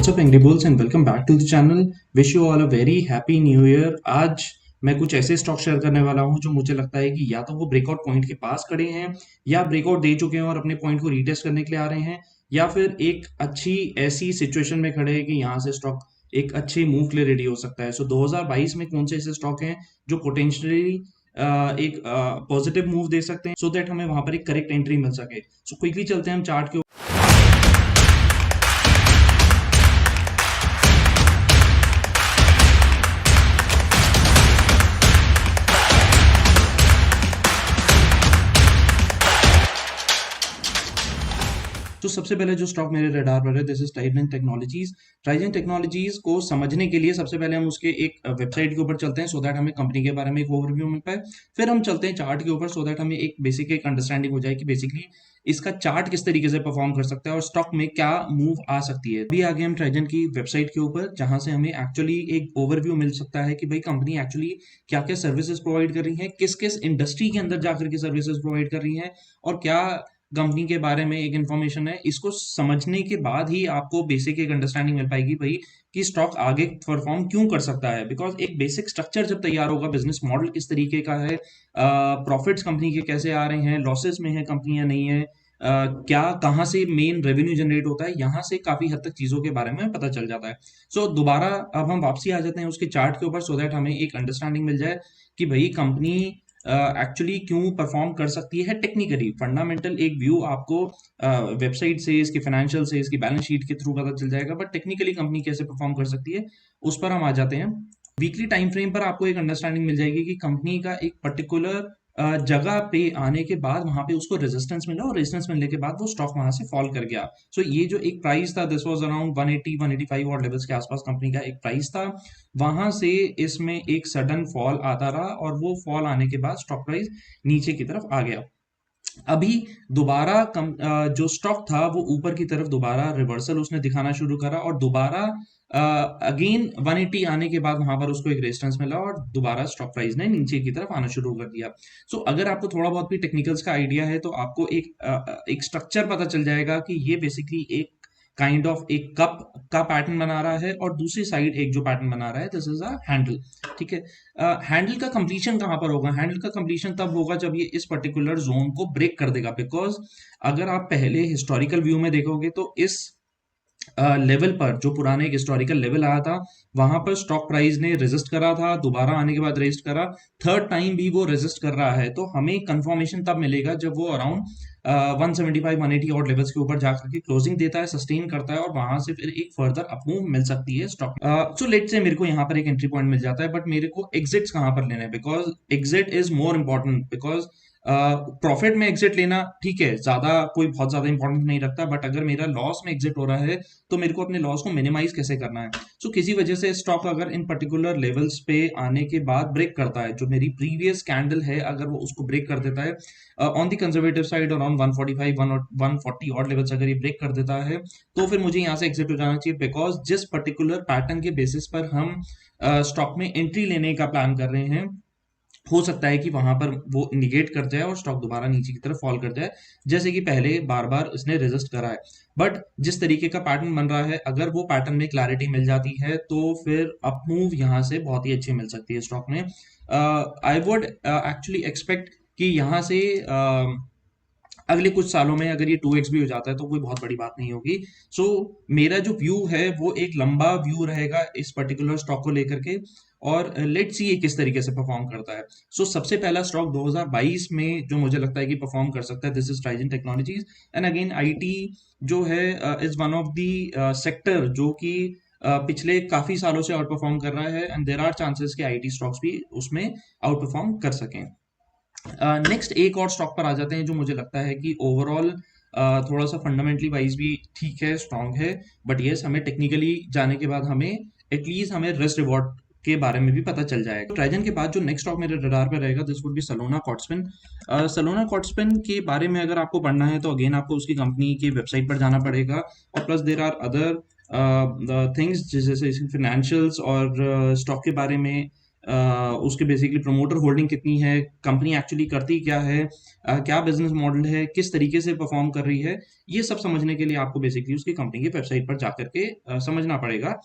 What's up Angry Bulls and welcome back to the channel. Wish you all a very happy new year. आज मैं कुछ ऐसे stock share करने वाला हूं जो मुझे लगता है कि या तो वो ब्रेकआउट पॉइंट के पास खड़े हैं या ब्रेकआउट दे चुके हैं और अपने पॉइंट को रीटेस्ट करने के लिए आ रहे हैं, या फिर एक अच्छी ऐसी सिचुएशन में खड़े हैं कि यहाँ से स्टॉक एक अच्छे मूव के लिए रेडी हो सकता है। सो 2022 में कौन से ऐसे स्टॉक हैं जो पोटेंशियली एक पॉजिटिव मूव दे सकते हैं सो दैट हमें वहां पर एक करेक्ट एंट्री मिल सके। सो क्विकली चलते हैं हम चार्ट के। तो सबसे पहले जो स्टॉक मेरे रडार पर है this is Trigent technologies. ट्राइजेंट technologies को समझने के लिए सबसे पहले हम उसके एक वेबसाइट के ऊपर चलते हैं सो दैट हमें कंपनी के बारे में एक ओवरव्यू मिल पाए। फिर हम चलते हैं चार्ट के ऊपर सो दैट हमें एक बेसिक एक अंडरस्टैंडिंग हो जाए कि बेसिकली इसका चार्ट किस तरीके से परफॉर्म कर सकता है और स्टॉक में क्या मूव आ सकती है। अभी आगे हम ट्राइजेंट की वेबसाइट के ऊपर जहां से हमें एक्चुअली एक ओवरव्यू मिल सकता है कि भाई कंपनी एक्चुअली क्या क्या सर्विसेज प्रोवाइड कर रही है, किस किस इंडस्ट्री के अंदर जाकर के सर्विसेज प्रोवाइड कर रही है और क्या कंपनी के बारे में एक इन्फॉर्मेशन है। इसको समझने के बाद ही आपको बेसिक एक अंडरस्टैंडिंग मिल पाएगी भाई कि स्टॉक आगे परफॉर्म क्यों कर सकता है। बिकॉज एक बेसिक स्ट्रक्चर जब तैयार होगा, बिजनेस मॉडल किस तरीके का है, प्रॉफिट्स कंपनी के कैसे आ रहे हैं, लॉसेस में है कंपनी या नहीं है, क्या कहाँ से मेन रेवेन्यू जनरेट होता है, यहाँ से काफी हद तक चीजों के बारे में पता चल जाता है। सो दोबारा अब हम वापसी आ जाते हैं उसके चार्ट के ऊपर सो दैट हमें एक अंडरस्टैंडिंग मिल जाए कि भाई कंपनी एक्चुअली क्यों परफॉर्म कर सकती है। टेक्निकली फंडामेंटल एक व्यू आपको वेबसाइट से, इसकी फाइनेंशियल से, इसकी बैलेंस शीट के थ्रू पता चल जाएगा, बट टेक्निकली कंपनी कैसे परफॉर्म कर सकती है उस पर हम आ जाते हैं। वीकली टाइम फ्रेम पर आपको एक अंडरस्टैंडिंग मिल जाएगी कि कंपनी का एक पर्टिकुलर जगह पे आने के बाद वहां पे उसको रेजिस्टेंस मिला और रेजिस्टेंस मिलने के बाद वो स्टॉक वहां से फॉल कर गया। सो ये जो एक प्राइस था दिस वाज अराउंड 180 185 और लेवल्स के आसपास कंपनी का एक प्राइस था। वहां से इसमें एक सडन फॉल आता रहा और वो फॉल आने के बाद स्टॉक प्राइस नीचे की तरफ आ गया। अभी दोबारा जो स्टॉक था वो ऊपर की तरफ दोबारा रिवर्सल उसने दिखाना शुरू करा और दोबारा अगेन 180 आने के बाद वहां पर उसको एक रेजिस्टेंस मिला और दोबारा स्टॉक प्राइस ने नीचे की तरफ आना शुरू कर दिया। सो अगर आपको थोड़ा बहुत भी टेक्निकल्स का आइडिया है तो आपको एक स्ट्रक्चर पता चल जाएगा कि ये बेसिकली एक काइंड ऑफ एक कप का पैटर्न बना रहा है और दूसरी साइड एक जो पैटर्न बना रहा है दिस इज अ हैंडल। ठीक है, हैंडल का कंप्लीशन कहां पर होगा? हैंडल का कंप्लीशन तब होगा जब ये इस पर्टिकुलर जोन को ब्रेक कर देगा। बिकॉज अगर आप पहले हिस्टोरिकल व्यू में देखोगे तो इस लेवल पर जो पुराने एक हिस्टोरिकल लेवल आया था वहां पर स्टॉक प्राइस ने रेजिस्ट करा था, दोबारा आने के बाद रेजिस्ट करा, थर्ड टाइम भी वो रेजिस्ट कर रहा है। तो हमें कंफर्मेशन तब मिलेगा जब वो अराउंड 175 180 और लेवल्स के ऊपर जाकर के क्लोजिंग देता है, सस्टेन करता है और वहां से फिर एक फर्दर अपमूव मिल सकती है स्टॉक। सो लेट से मेरे को यहाँ पर एक एंट्री पॉइंट मिल जाता है, बट मेरे को एग्जिट्स कहाँ पर लेना है? Because exit is more important. Because profit में एग्जिट लेना ठीक है, ज्यादा कोई बहुत ज्यादा इंपॉर्टेंट नहीं रखता, बट अगर मेरा लॉस में एग्जिट हो रहा है तो मेरे को अपने लॉस को मिनिमाइज कैसे करना है। सो किसी वजह से स्टॉक अगर इन पर्टिकुलर लेवल्स पे आने के बाद ब्रेक करता है, जो मेरी प्रीवियस कैंडल है अगर वो उसको ब्रेक कर देता है on the conservative side around 145 140 और लेवल्स अगर ये ब्रेक कर देता है तो फिर मुझे यहाँ से एग्जिट हो जाना चाहिए। बिकॉज जिस पर्टिकुलर पैटर्न के बेसिस पर हम स्टॉक में एंट्री लेने का प्लान कर रहे हैं हो सकता है कि वहां पर वो इंडिकेट कर जाए और स्टॉक दोबारा नीचे की तरफ फॉल कर जाए, जैसे कि पहले बार बार इसने रेजिस्ट करा है। बट जिस तरीके का पैटर्न बन रहा है, अगर वो पैटर्न में क्लैरिटी मिल जाती है तो फिर अप मूव यहाँ से बहुत ही अच्छी मिल सकती है स्टॉक में। आई वुड एक्चुअली एक्सपेक्ट कि यहाँ से अगले कुछ सालों में अगर ये 2x भी हो जाता है तो कोई बहुत बड़ी बात नहीं होगी। सो मेरा जो व्यू है वो एक लंबा व्यू रहेगा इस पर्टिकुलर स्टॉक को लेकर के और लेट्स सी ये किस तरीके से परफॉर्म करता है। सो सबसे पहला स्टॉक 2022 में जो मुझे लगता है कि परफॉर्म कर सकता है this is Trigent technologies. And again IT जो है is one of the sector जो कि पिछले काफी सालों से आउट परफॉर्म कर रहा है एंड देयर आर चांसेस कि आईटी स्टॉक्स भी उसमें आउट परफॉर्म कर सकें। नेक्स्ट एक और स्टॉक पर आ जाते हैं जो मुझे लगता है कि ओवरऑल थोड़ा सा फंडामेंटली वाइज भी ठीक है, स्ट्रांग है, बट येस हमें टेक्निकली जाने के बाद हमें एटलीस्ट हमें रिस्क रिवॉर्ड के बारे में भी पता चल जाएगा। ट्राइजन के बाद जो नेक्स्ट स्टॉक मेरे रडार पे रहेगा दिस वुड बी सलोना कॉर्डस्पिन। सलोना कॉर्डस्पिन के बारे में अगर आपको पढ़ना है तो अगेन आपको उसकी कंपनी की वेबसाइट पर जाना पड़ेगा और plus there are other things जैसे फाइनेंशियल्स और स्टॉक के बारे में उसके बेसिकली प्रमोटर होल्डिंग कितनी है, कंपनी एक्चुअली करती क्या है, क्या बिजनेस मॉडल है, किस तरीके से परफॉर्म कर रही है, ये सब समझने के लिए आपको बेसिकली उसकी कंपनी की वेबसाइट पर जाकर के समझना पड़ेगा।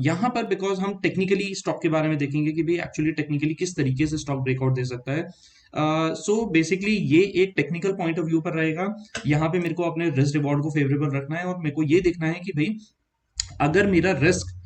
यहाँ पर बिकॉज हम टेक्निकली स्टॉक के बारे में देखेंगे कि भाई एक्चुअली टेक्निकली किस तरीके से स्टॉक ब्रेकआउट दे सकता है। सो बेसिकली ये एक टेक्निकल पॉइंट ऑफ व्यू पर रहेगा। यहाँ पे मेरे को अपने रिस्क रिवॉर्ड को फेवरेबल रखना है और मेरे को ये देखना है कि भाई अगर मेरा रिस्क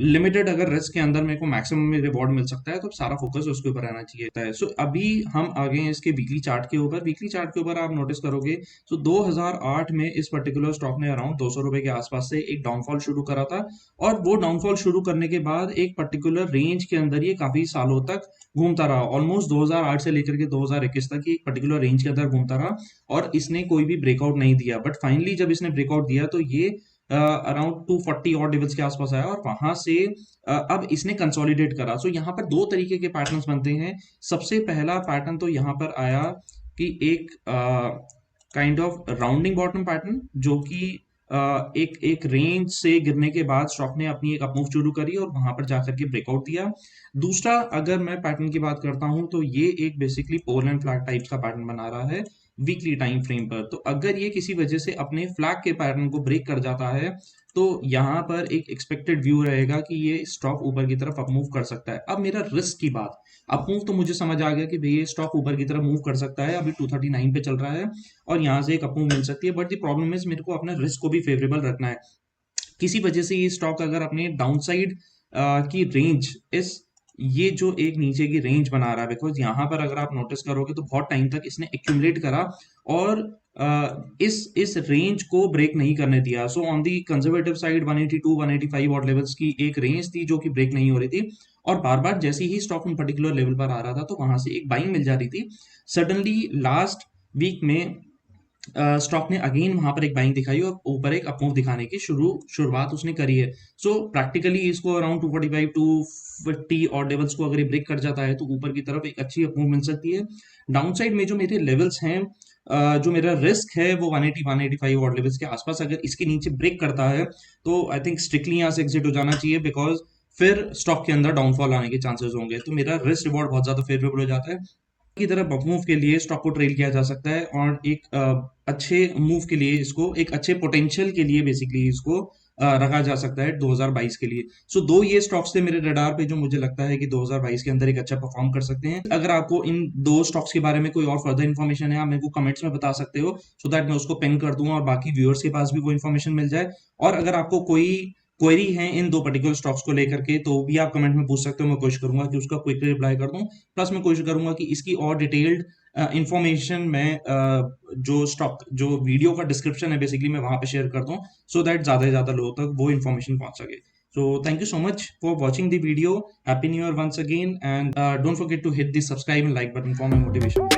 लिमिटेड, अगर रिस्क के अंदर मेरे को मैक्सिमम में रिवॉर्ड मिल सकता है तो सारा फोकस उसके ऊपर रहना चाहिए। सो अभी हम आ गए हैं इसके वीकली चार्ट के ऊपर। वीकली चार्ट के ऊपर आप नोटिस करोगे तो 2008 में इस पर्टिकुलर स्टॉक ने अराउंड 200 रुपए के आसपास से एक डाउनफॉल शुरू करा था, और वो डाउनफॉल शुरू करने के बाद एक पर्टिकुलर रेंज के अंदर ये काफी सालों तक घूमता रहा। ऑलमोस्ट 2008 से लेकर के 2021 तक ये एक पर्टिकुलर रेंज के अंदर घूमता रहा और इसने कोई भी ब्रेकआउट नहीं दिया। बट फाइनली जब इसने ब्रेकआउट दिया तो ये अराउंड 240 ऑड लेवल्स के आसपास आया और वहां से अब इसने कंसोलिडेट करा। सो यहाँ पर दो तरीके के पैटर्न्स बनते हैं। सबसे पहला पैटर्न तो यहाँ पर आया कि एक kind of rounding bottom pattern, जो कि एक एक रेंज से गिरने के बाद स्टॉक ने अपनी एक अपमूव शुरू करी और वहां पर जाकर के ब्रेकआउट दिया। दूसरा अगर मैं पैटर्न की बात करता हूं तो ये एक basically pole and flag types का पैटर्न बना रहा है वीकली टाइम फ्रेम पर। तो अगर ये किसी वजह से अपने फ्लैग के पैटर्न को ब्रेक कर जाता है तो यहाँ पर एक एक्सपेक्टेड व्यू रहेगा कि ये स्टॉक ऊपर की तरफ अपमूव कर सकता है। अब मेरा रिस्क की बात, अपमूव तो मुझे समझ आ गया कि भाई ये स्टॉक ऊपर की तरफ मूव कर सकता है, अभी 239 पे चल रहा है और यहाँ से एक अपमूव मिल सकती है। बट द प्रॉब्लम इज मेरे को अपना रिस्क को भी फेवरेबल रखना है। किसी वजह से ये स्टॉक अगर अपने डाउनसाइड की रेंज, इस ये जो एक नीचे की रेंज बना रहा है, बिकॉज यहाँ पर अगर आप नोटिस करोगे तो बहुत टाइम तक इसने एक्यूमुलेट करा और इस रेंज को ब्रेक नहीं करने दिया। So on the conservative side 182 185 what levels की एक रेंज थी जो कि ब्रेक नहीं हो रही थी, और बार बार जैसे ही स्टॉक इन पर्टिकुलर लेवल पर आ रहा था तो वहां से एक बाइंग मिल जा रही थी। सडनली लास्ट वीक में स्टॉक ने अगेन वहां पर एक बाइंग दिखाई और ऊपर एक अपमूव दिखाने की शुरुआत उसने करी है। सो प्रैक्टिकली इसको अराउंड 245 250 और लेवल्स को अगर ये ब्रेक कर जाता है तो ऊपर की तरफ एक अच्छी अपमूव मिल सकती है। डाउन साइड में जो मेरे लेवल्स हैं, जो मेरा रिस्क है वो 180 185 और लेवल्स के आसपास, अगर इसके नीचे ब्रेक करता है तो आई थिंक स्ट्रिक्टली यहाँ से एग्जिट हो जाना चाहिए, बिकॉज फिर स्टॉक के अंदर डाउनफॉल आने के चांसेस होंगे। तो मेरा रिस्क रिवॉर्ड बहुत ज्यादा फेवरेबल हो जाता है। की तरफ मूव के लिए स्टॉक को ट्रेल किया जा सकता है और एक अच्छे मूव के लिए, इसको एक अच्छे पोटेंशियल के लिए बेसिकली इसको रखा जा सकता है 2022 के लिए। सो दो ये स्टॉक्स थे मेरे रडार पे जो मुझे लगता है कि 2022 के अंदर एक अच्छा परफॉर्म कर सकते हैं। अगर आपको इन दो स्टॉक्स के बारे में कोई और फर्दर इन्फॉर्मेशन है आप मेरे को कमेंट्स में बता सकते हो, सो दैट मैं उसको पिन कर दूंगा और बाकी व्यूअर्स के पास भी वो इन्फॉर्मेशन मिल जाए। और अगर आपको कोई क्वेरी है इन दो पर्टिकुलर स्टॉक्स को लेकर के तो भी आप कमेंट में पूछ सकते हो, मैं कोशिश करूंगा कि उसका क्विकली रिप्लाई कर दूं। प्लस मैं कोशिश करूंगा कि इसकी और डिटेल्ड इंफॉर्मेशन मैं जो स्टॉक जो वीडियो का डिस्क्रिप्शन है बेसिकली मैं वहां पे शेयर कर दूं, सो दैट ज्यादा से ज्यादा लोगों तक वो इन्फॉर्मेशन पहुंच सके। So thank you so much for watching the video. Happy New Year once again, and don't forget to hit the subscribe and like button for my motivation.